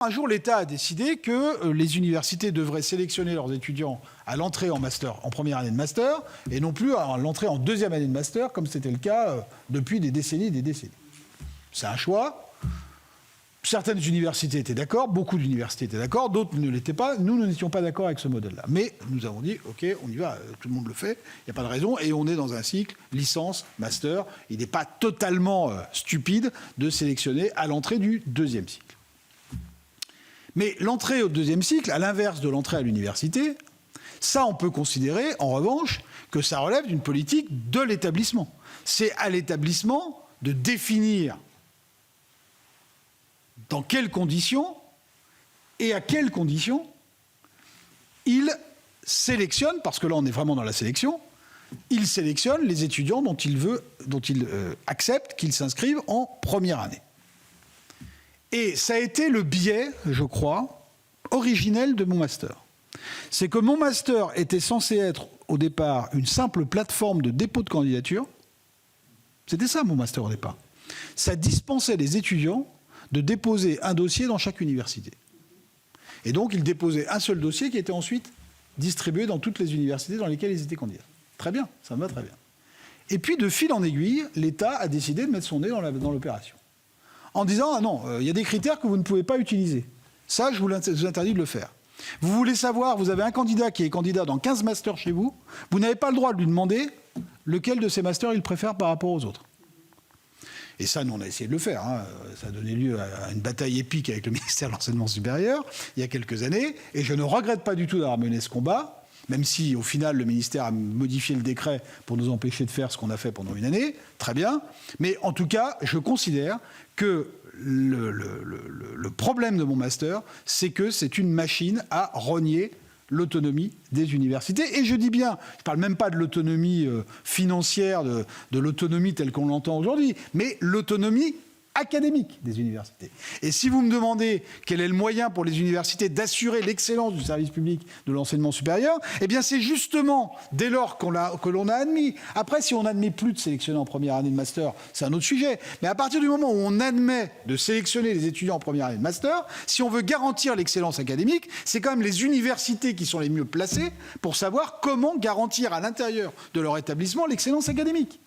Un jour, l'État a décidé que les universités devraient sélectionner leurs étudiants à l'entrée en master, en première année de master, et non plus à l'entrée en deuxième année de master, comme c'était le cas depuis des décennies et des décennies. C'est un choix. Certaines universités étaient d'accord, beaucoup d'universités étaient d'accord, d'autres ne l'étaient pas. Nous n'étions pas d'accord avec ce modèle-là. Mais nous avons dit, OK, on y va, tout le monde le fait, il n'y a pas de raison, et on est dans un cycle licence, master. Il n'est pas totalement stupide de sélectionner à l'entrée du deuxième cycle. Mais l'entrée au deuxième cycle, à l'inverse de l'entrée à l'université, ça, on peut considérer, en revanche, que ça relève d'une politique de l'établissement. C'est à l'établissement de définir dans quelles conditions et à quelles conditions il sélectionne, parce que là, on est vraiment dans la sélection, il sélectionne les étudiants dont il accepte qu'ils s'inscrivent en première année. Et ça a été le biais, je crois, originel de mon master. C'est que mon master était censé être, au départ, une simple plateforme de dépôt de candidature. C'était ça, mon master, au départ. Ça dispensait les étudiants de déposer un dossier dans chaque université. Et donc, ils déposaient un seul dossier qui était ensuite distribué dans toutes les universités dans lesquelles ils étaient candidats. Très bien, ça me va très bien. Et puis, de fil en aiguille, l'État a décidé de mettre son nez dans l'opération. En disant, ah non, il y a des critères que vous ne pouvez pas utiliser. Ça, je vous interdis de le faire. Vous voulez savoir, vous avez un candidat qui est candidat dans 15 masters chez vous, vous n'avez pas le droit de lui demander lequel de ces masters il préfère par rapport aux autres. Et ça, nous, on a essayé de le faire. Hein. Ça a donné lieu à une bataille épique avec le ministère de l'Enseignement supérieur, il y a quelques années, et je ne regrette pas du tout d'avoir mené ce combat, même si, au final, le ministère a modifié le décret pour nous empêcher de faire ce qu'on a fait pendant une année, très bien. Mais en tout cas, je considère que le problème de mon master, c'est que c'est une machine à rogner l'autonomie des universités. Et je dis bien, je ne parle même pas de l'autonomie financière, de l'autonomie telle qu'on l'entend aujourd'hui, mais l'autonomie académique des universités. Et si vous me demandez quel est le moyen pour les universités d'assurer l'excellence du service public de l'enseignement supérieur, eh bien c'est justement dès lors que l'on a admis. Après, si on n'admet plus de sélectionner en première année de master, c'est un autre sujet. Mais à partir du moment où on admet de sélectionner les étudiants en première année de master, si on veut garantir l'excellence académique, c'est quand même les universités qui sont les mieux placées pour savoir comment garantir à l'intérieur de leur établissement l'excellence académique.